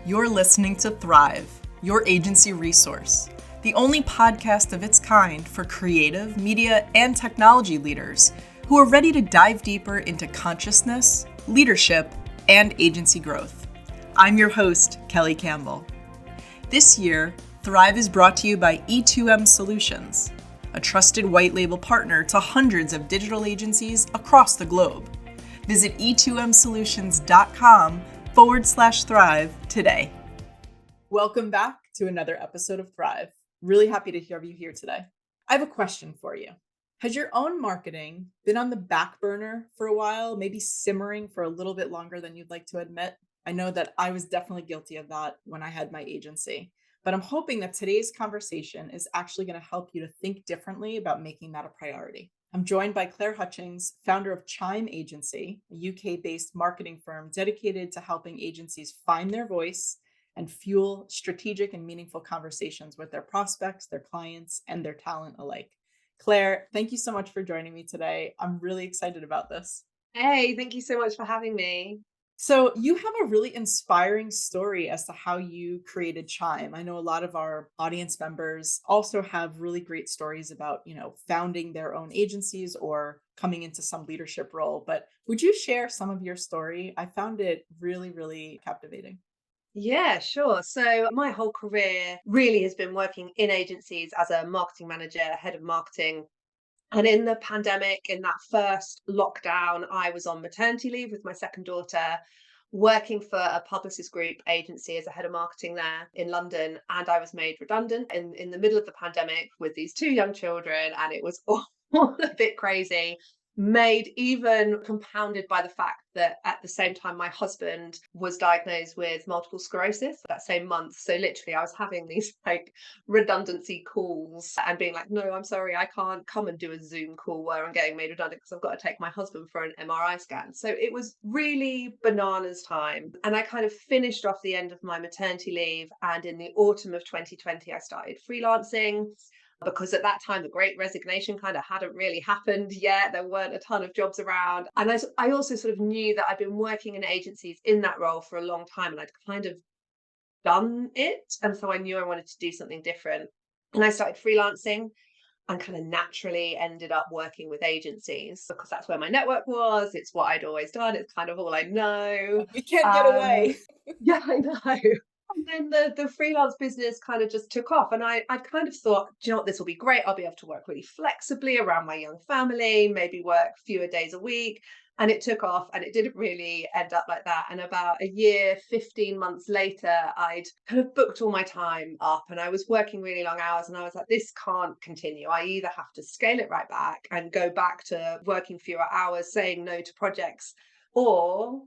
You're listening to Thrive, your agency resource, the only podcast of its kind for creative, media, and technology leaders who are ready to dive deeper into consciousness, leadership, and agency growth. I'm your host, Kelly Campbell. This year, Thrive is brought to you by E2M Solutions, a trusted white label partner to hundreds of digital agencies across the globe. Visit e2msolutions.com/thrive today. Welcome back to another episode of Thrive. Really happy to have you here today. I have a question for you. Has your own marketing been on the back burner for a while, maybe simmering for a little bit longer than you'd like to admit? I know that I was definitely guilty of that when I had my agency, but I'm hoping that today's conversation is actually going to help you to think differently about making that a priority. I'm joined by Claire Hutchings, founder of Chime Agency, a UK-based marketing firm dedicated to helping agencies find their voice and fuel strategic and meaningful conversations with their prospects, their clients, and their talent alike. Claire, thank you so much for joining me today. I'm really excited about this. Hey, thank you so much for having me. So you have a really inspiring story as to how you created Chime. I know a lot of our audience members also have really great stories about, founding their own agencies or coming into some leadership role. But would you share some of your story? I found it really, really captivating. Yeah, sure. So my whole career really has been working in agencies as a marketing manager, head of marketing. And in the pandemic, in that first lockdown, I was on maternity leave with my second daughter, working for a publicist group agency as a head of marketing there in London. And I was made redundant in the middle of the pandemic with these two young children. And it was all a bit crazy, made even compounded by the fact that at the same time, my husband was diagnosed with multiple sclerosis that same month. So literally, I was having these redundancy calls and being like, no, I'm sorry, I can't come and do a Zoom call where I'm getting made redundant because I've got to take my husband for an MRI scan. So it was really bananas time. And I kind of finished off the end of my maternity leave. And in the autumn of 2020, I started freelancing because at that time the great resignation kind of hadn't really happened yet. There weren't a ton of jobs around. And I also sort of knew that I'd been working in agencies in that role for a long time and I'd kind of done it. And so I knew I wanted to do something different. And I started freelancing and kind of naturally ended up working with agencies because that's where my network was. It's what I'd always done. It's kind of all I know. We can't get Um, away. yeah, I know. And then the freelance business kind of just took off. And I'd kind of thought, do you know what, this will be great. I'll be able to work really flexibly around my young family, maybe work fewer days a week. And it took off and it didn't really end up like that. And about a year, 15 months later, I'd kind of booked all my time up and I was working really long hours. And I was like, this can't continue. I either have to scale it right back and go back to working fewer hours, saying no to projects, or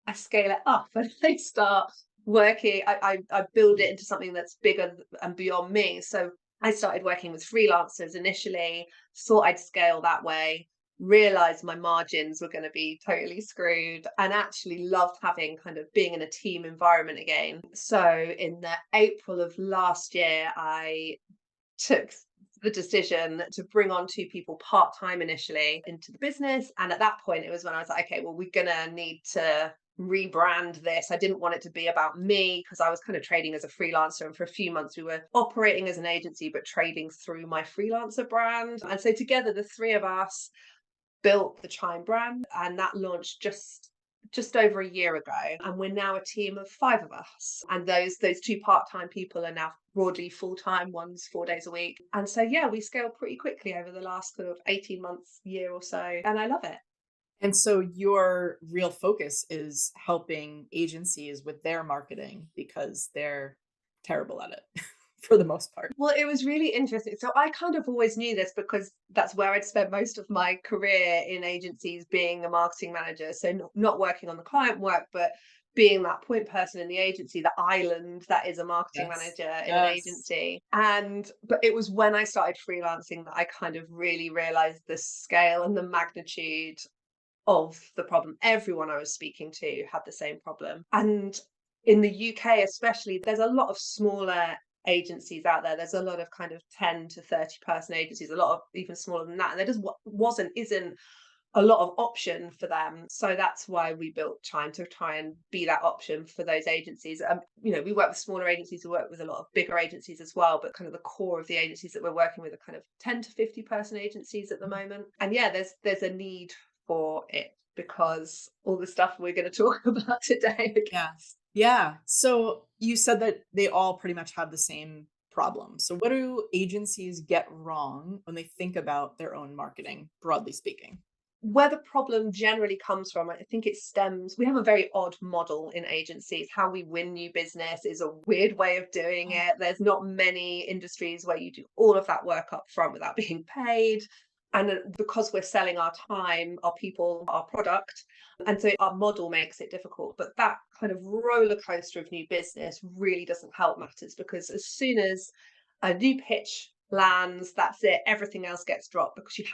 I scale it up and I start working. I build it into something that's bigger and beyond me. So I started working with freelancers initially, thought I'd scale that way, realized my margins were going to be totally screwed, and actually loved having kind of being in a team environment again. So in the April of last year, I took the decision to bring on two people part-time initially into the business. And at that point, it was when I was like, okay, well, we're going to need to rebrand this. I didn't want it to be about me because I was kind of trading as a freelancer. And for a few months, we were operating as an agency, but trading through my freelancer brand. And so together, the three of us built the Chime brand, and that launched just over a year ago, and we're now a team of five of us, and those two part-time people are now broadly full-time. One's 4 days a week, and so yeah, we scaled pretty quickly over the last sort of 18 months, year or so, and I love it. And so your real focus is helping agencies with their marketing because they're terrible at it for the most part. Well, it was really interesting. So I kind of always knew this because that's where I'd spent most of my career in agencies, being a marketing manager. So not working on the client work, but being that point person in the agency, the island that is a marketing Yes. manager in an Yes. agency. But it was when I started freelancing that I kind of really realized the scale and the magnitude of the problem. Everyone I was speaking to had the same problem. And in the UK, especially, there's a lot of smaller agencies out there. There's a lot of kind of 10 to 30 person agencies, a lot of even smaller than that. And there just isn't a lot of option for them. So that's why we built Chime, to try and be that option for those agencies. We work with smaller agencies, we work with a lot of bigger agencies as well, but kind of the core of the agencies that we're working with are kind of 10 to 50 person agencies at the moment. And yeah, there's a need for it because all the stuff we're going to talk about today, I Yeah. guess. Yeah. So you said that they all pretty much have the same problem. So what do agencies get wrong when they think about their own marketing, broadly speaking? Where the problem generally comes from, I think it stems, we have a very odd model in agencies. How we win new business is a weird way of doing Oh, it. There's not many industries where you do all of that work up front without being paid. And because we're selling our time, our people, our product, and so our model makes it difficult. But that kind of roller coaster of new business really doesn't help matters, because as soon as a new pitch lands, that's it, everything else gets dropped, because you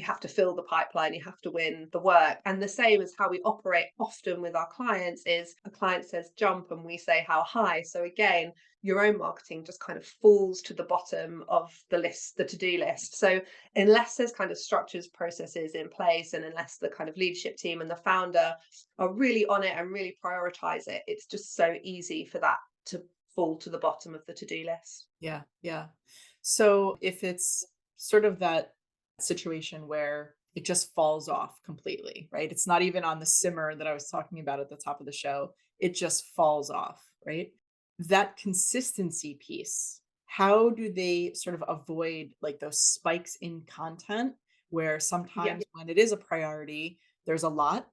have to fill the pipeline, you have to win the work. And the same as how we operate often with our clients is, a client says jump and we say how high. So again, your own marketing just kind of falls to the bottom of the list, the to-do list. So unless there's kind of structures, processes in place, and unless the kind of leadership team and the founder are really on it and really prioritize it, it's just so easy for that to fall to the bottom of the to-do list. yeah, yeah. So if it's sort of that situation where it just falls off completely, right? It's not even on the simmer that I was talking about at the top of the show. It just falls off, right? That consistency piece, how do they sort of avoid like those spikes in content where Yeah. sometimes when it is a priority, there's a lot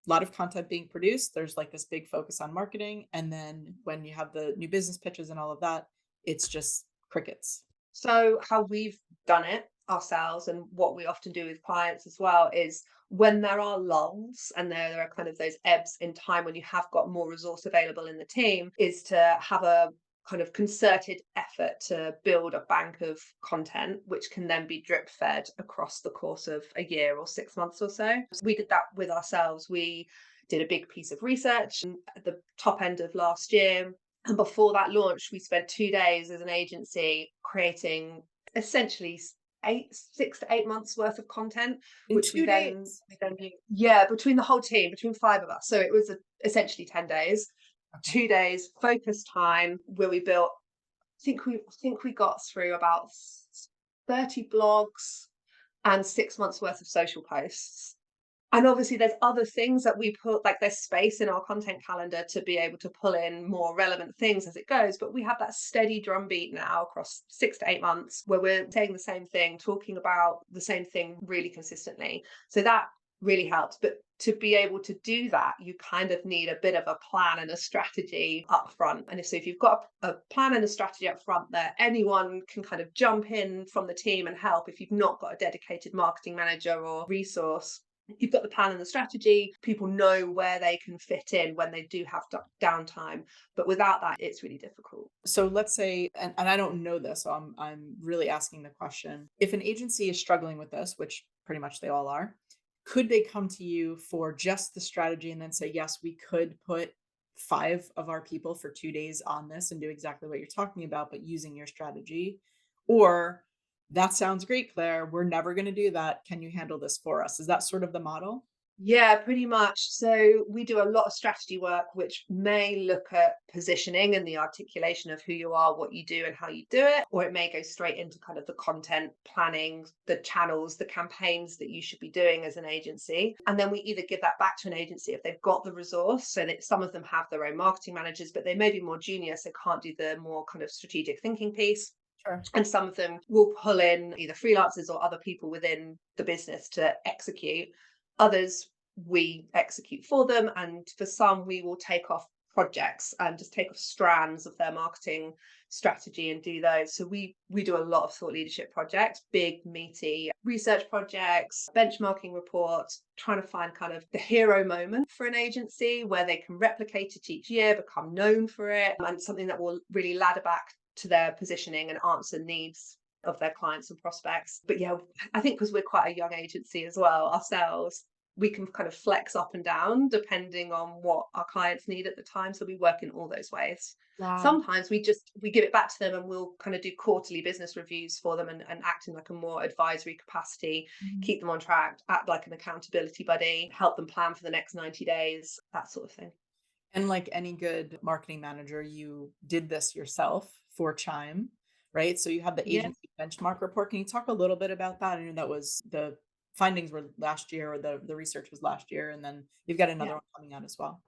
of content being produced. There's like this big focus on marketing. And then when you have the new business pitches and all of that, it's just crickets. So how we've done it ourselves, and what we often do with clients as well, is when there are lulls and there are kind of those ebbs in time when you have got more resource available in the team, is to have a kind of concerted effort to build a bank of content which can then be drip fed across the course of a year or 6 months or so. So we did that with ourselves. We did a big piece of research at the top end of last year, and before that launch, we spent 2 days as an agency creating essentially 6 to 8 months worth of content, In which 2 days. yeah, between the whole team, between five of us. So it was essentially 10 days, Okay. 2 days focused time, where we built, I think we got through about 30 blogs and 6 months worth of social posts. And obviously there's other things that we put, like there's space in our content calendar to be able to pull in more relevant things as it goes, but we have that steady drumbeat now across 6 to 8 months where we're saying the same thing, talking about the same thing really consistently. So that really helps. But to be able to do that, you kind of need a bit of a plan and a strategy up front. And if you've got a plan and a strategy up front, there anyone can kind of jump in from the team and help. If you've not got a dedicated marketing manager or resource, you've got the plan and the strategy, people know where they can fit in when they do have downtime. But without that, it's really difficult. So let's say, and I don't know this, so I'm really asking the question. If an agency is struggling with this, which pretty much they all are, could they come to you for just the strategy and then say, yes, we could put five of our people for 2 days on this and do exactly what you're talking about, but using your strategy? Or that sounds great, Claire. We're never going to do that. Can you handle this for us? Is that sort of the model? Yeah, pretty much. So we do a lot of strategy work, which may look at positioning and the articulation of who you are, what you do, and how you do it, or it may go straight into kind of the content planning, the channels, the campaigns that you should be doing as an agency. And then we either give that back to an agency if they've got the resource, so that some of them have their own marketing managers, but they may be more junior, so can't do the more kind of strategic thinking piece. Sure. And some of them will pull in either freelancers or other people within the business to execute. Others we execute for them, and for some we will take off projects and just take off strands of their marketing strategy and do those. So we do a lot of thought leadership projects, big meaty research projects, benchmarking reports, trying to find kind of the hero moment for an agency where they can replicate it each year, become known for it, and something that will really ladder back to their positioning and answer needs of their clients and prospects. But yeah, I think because we're quite a young agency as well ourselves, we can kind of flex up and down depending on what our clients need at the time. So we work in all those ways. Wow. Sometimes we give it back to them and we'll kind of do quarterly business reviews for them and act in like a more advisory capacity, Mhm. keep them on track, act like an accountability buddy, help them plan for the next 90 days, that sort of thing. And like any good marketing manager, you did this yourself for Chime, right? So you had the Yeah. agency benchmark report. Can you talk a little bit about that? I know that was the findings were last year, or the research was last year, and then you've got another Yeah. one coming out as well.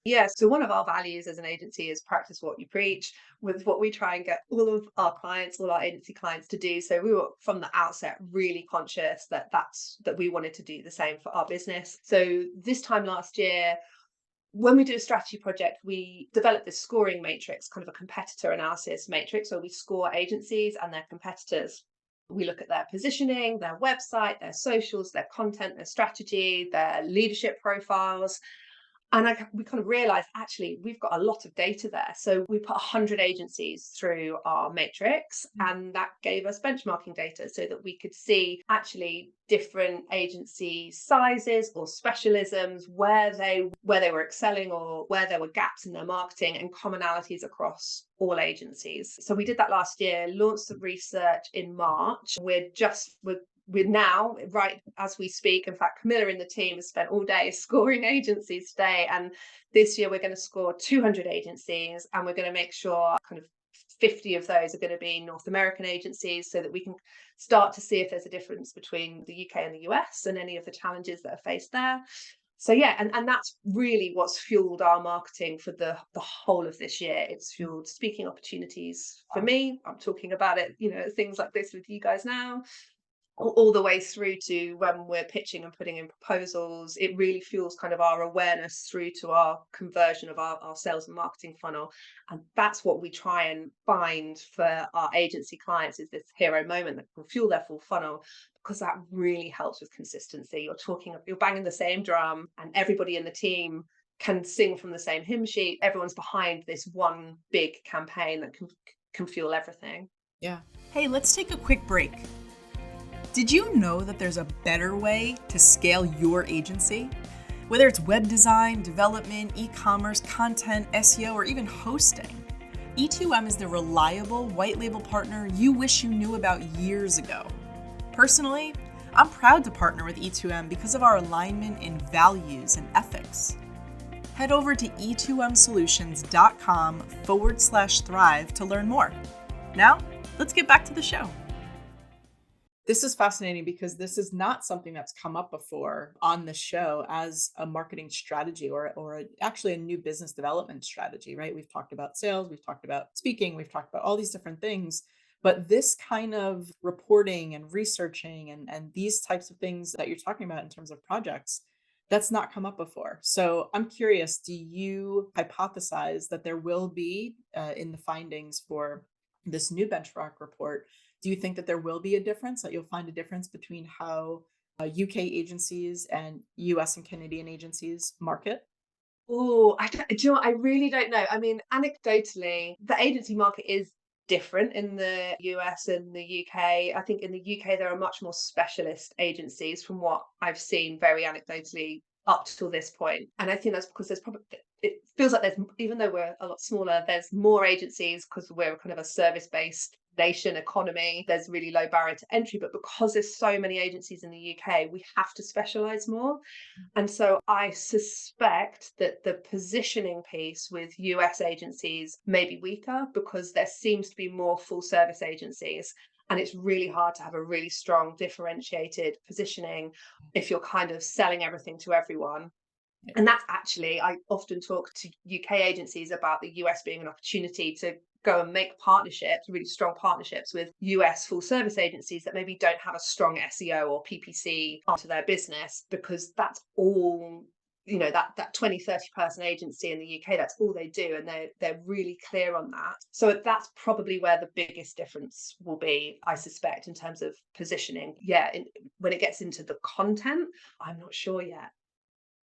Yeah, so one of our values as an agency is practice what you preach, with what we try and get all of our clients, all our agency clients to do. So we were from the outset really conscious that that we wanted to do the same for our business. So this time last year, when we do a strategy project, we develop this scoring matrix, kind of a competitor analysis matrix, where we score agencies and their competitors. We look at their positioning, their website, their socials, their content, their strategy, their leadership profiles, and we kind of realized actually we've got a lot of data there. So we put 100 agencies through our matrix, Mm. and that gave us benchmarking data so that we could see actually different agency sizes or specialisms, where they were excelling or where there were gaps in their marketing, and commonalities across all agencies. So we did that last year, launched the research in March. We're now, right as we speak, in fact, Camilla in the team has spent all day scoring agencies today. And this year we're going to score 200 agencies, and we're going to make sure kind of 50 of those are going to be North American agencies, so that we can start to see if there's a difference between the UK and the US and any of the challenges that are faced there. So yeah, and that's really what's fueled our marketing for the whole of this year. It's fueled speaking opportunities for Wow. me. I'm talking about it, things like this with you guys now, all the way through to when we're pitching and putting in proposals. It really fuels kind of our awareness through to our conversion of our sales and marketing funnel. And that's what we try and find for our agency clients, is this hero moment that can fuel their full funnel, because that really helps with consistency. You're banging the same drum, and everybody in the team can sing from the same hymn sheet. Everyone's behind this one big campaign that can fuel everything. Yeah. Hey, let's take a quick break. Did you know that there's a better way to scale your agency? Whether it's web design, development, e-commerce, content, SEO, or even hosting, E2M is the reliable white label partner you wish you knew about years ago. Personally, I'm proud to partner with E2M because of our alignment in values and ethics. Head over to e2msolutions.com/thrive to learn more. Now, let's get back to the show. This is fascinating because this is not something that's come up before on the show as a marketing strategy, or actually a new business development strategy, right? We've talked about sales, we've talked about speaking, we've talked about all these different things, but this kind of reporting and researching and these types of things that you're talking about in terms of projects, that's not come up before. So I'm curious, do you hypothesize that there will be in the findings for this new benchmark report, do you think that there will be a difference, that you'll find a difference between how UK agencies and US and Canadian agencies market? Oh, do you know what? I really don't know. I mean, anecdotally, the agency market is different in the US and the UK. I think in the UK there are much more specialist agencies from what I've seen very anecdotally up till this point. And I think that's because there's probably, it feels like there's, even though we're a lot smaller, there's more agencies because we're kind of a service-based nation economy. There's really low barrier to entry, but because there's so many agencies in the UK, we have to specialize more. And so I suspect that the positioning piece with US agencies may be weaker, because there seems to be more full service agencies. And it's really hard to have a really strong differentiated positioning if you're kind of selling everything to everyone. And that's actually, I often talk to UK agencies about the US being an opportunity to go and make partnerships, really strong partnerships with US full service agencies that maybe don't have a strong SEO or PPC to their business, because that's all, that 20, 30 person agency in the UK, that's all they do. And they're really clear on that. So that's probably where the biggest difference will be, I suspect, in terms of positioning. Yeah. When it gets into the content, I'm not sure yet.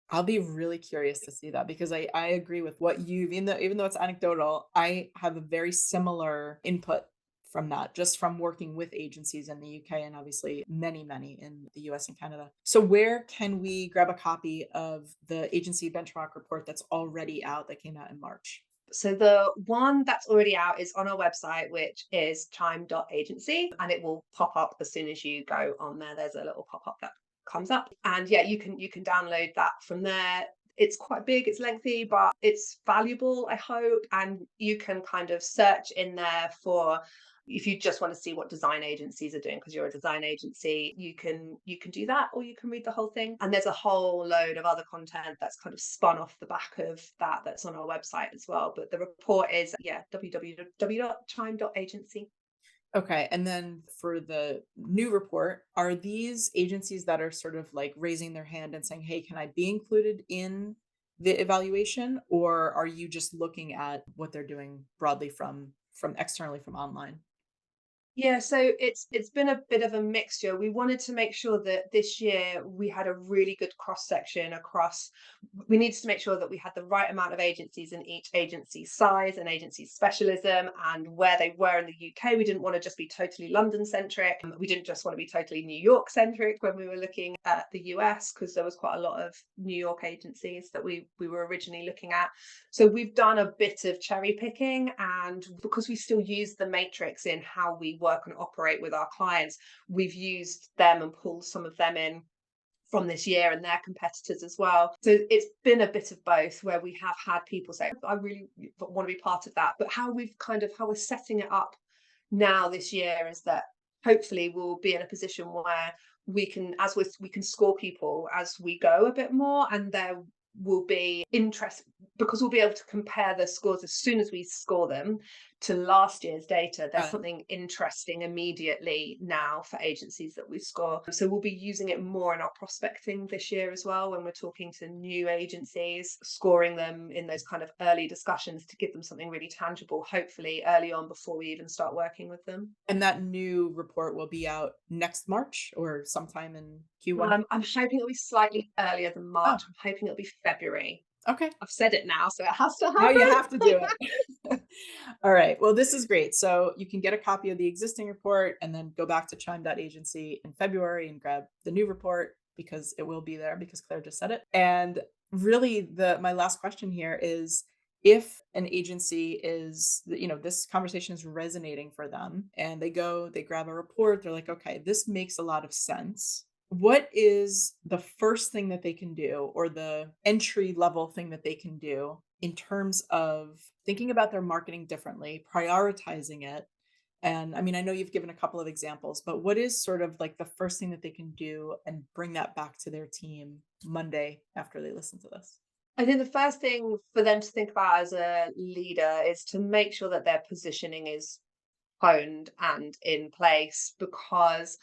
I'll be really curious to see that because I agree with what you've, even though it's anecdotal, I have a very similar input from that, just from working with agencies in the UK and obviously many, many in the US and Canada. So, where can we grab a copy of the agency benchmark report that's already out that came out in March? So the one that's already out is on our website, which is chime.agency, and it will pop up as soon as you go on there. There's a little pop-up that comes up. And yeah, you can download that from there. It's quite big, it's lengthy, but it's valuable, I hope. And you can kind of search in there for if you just want to see what design agencies are doing because you're a design agency, you can do that, or you can read the whole thing. And there's a whole load of other content that's kind of spun off the back of that that's on our website as well. But the report is, yeah, www.chime.agency. Okay. And then for the new report, are these agencies that are sort of like raising their hand and saying, hey, can I be included in the evaluation? Or are you just looking at what they're doing broadly from externally from online? Yeah, so it's been a bit of a mixture. We wanted to make sure that this year we had a really good cross section across. We needed to make sure that we had the right amount of agencies in each agency's size and agency's specialism and where they were in the UK. We didn't want to just be totally London centric. We didn't just want to be totally New York centric when we were looking at the US, because there was quite a lot of New York agencies that we were originally looking at. So we've done a bit of cherry picking, and because we still use the matrix in how we work and operate with our clients, we've used them and pulled some of them in from this year and their competitors as well. So it's been a bit of both, where we have had people say, I really want to be part of that. But how we're setting it up now this year is that hopefully we'll be in a position where we can score people as we go a bit more, and there will be interest because we'll be able to compare the scores as soon as we score them to last year's data. There's Got it. something interesting immediately now for agencies that we score. So we'll be using it more in our prospecting this year as well, when we're talking to new agencies, scoring them in those kind of early discussions to give them something really tangible, hopefully early on before we even start working with them. And that new report will be out next March or sometime in Q1? I'm hoping it'll be slightly earlier than March. Oh, I'm hoping it'll be February. okay. I've said it now, so it has to Now you happen. have to do it. All right. Well, this is great. So you can get a copy of the existing report and then go back to chime.agency in February and grab the new report because it will be there because Claire just said it. And really the my last question here is if an agency is, this conversation is resonating for them and they grab a report, they're like, okay, this makes a lot of sense. What is the first thing that they can do or the entry level thing that they can do in terms of thinking about their marketing differently, prioritizing it? And I mean, I know you've given a couple of examples, but what is sort of like the first thing that they can do and bring that back to their team Monday after they listen to this? I think the first thing for them to think about as a leader is to make sure that their positioning is honed and in place, because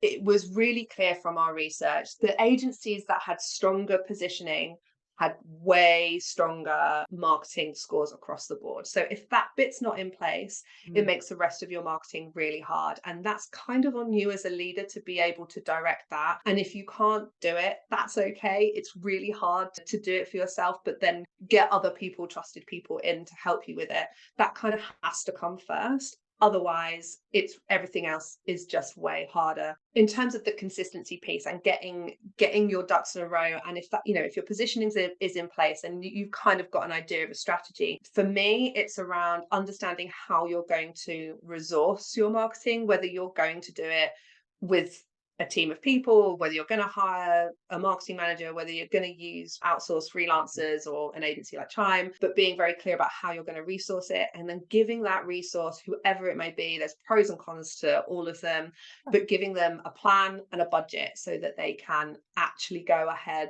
it was really clear from our research that agencies that had stronger positioning had way stronger marketing scores across the board. So if that bit's not in place, it Mm, makes the rest of your marketing really hard. And that's kind of on you as a leader to be able to direct that. And if you can't do it, that's okay. It's really hard to do it for yourself, but then get other people, trusted people in to help you with it. That kind of has to come first. Otherwise, it's everything else is just way harder. In terms of the consistency piece and getting your ducks in a row, and if that, if your positioning is in place and you've kind of got an idea of a strategy, for me it's around understanding how you're going to resource your marketing, whether you're going to do it with a team of people, whether you're going to hire a marketing manager, whether you're going to use outsourced freelancers or an agency like Chime, but being very clear about how you're going to resource it, and then giving that resource, whoever it may be, there's pros and cons to all of them, but giving them a plan and a budget so that they can actually go ahead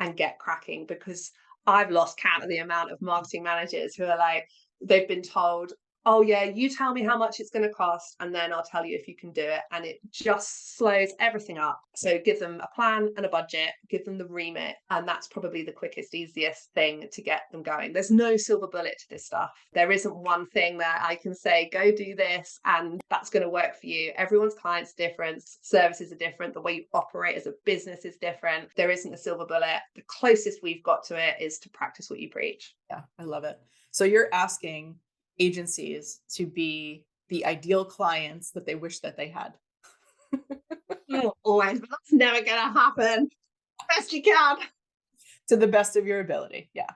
and get cracking. Because I've lost count of the amount of marketing managers who are like, they've been told, oh yeah, you tell me how much it's going to cost and then I'll tell you if you can do it, and it just slows everything up. So give them a plan and a budget, give them the remit, and that's probably the quickest, easiest thing to get them going. There's no silver bullet to this stuff. There isn't one thing that I can say go do this and that's going to work for you. Everyone's clients are different, services are different, the way you operate as a business is different. There isn't a silver bullet. The closest we've got to it is to practice what you preach. yeah, I love it. So you're asking agencies to be the ideal clients that they wish that they had. Oh, always, but that's never gonna happen. Best you can. To the best of your ability. Yeah.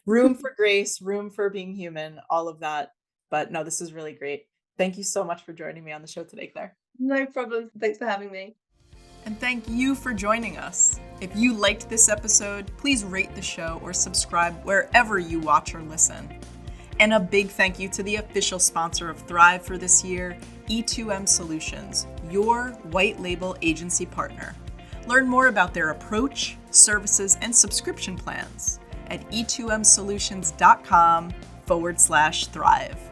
Room for grace, room for being human, all of that. But no, this is really great. Thank you so much for joining me on the show today, Claire. No problem. Thanks for having me. And thank you for joining us. If you liked this episode, please rate the show or subscribe wherever you watch or listen. And a big thank you to the official sponsor of Thrive for this year, E2M Solutions, your white label agency partner. Learn more about their approach, services, and subscription plans at e2msolutions.com/thrive.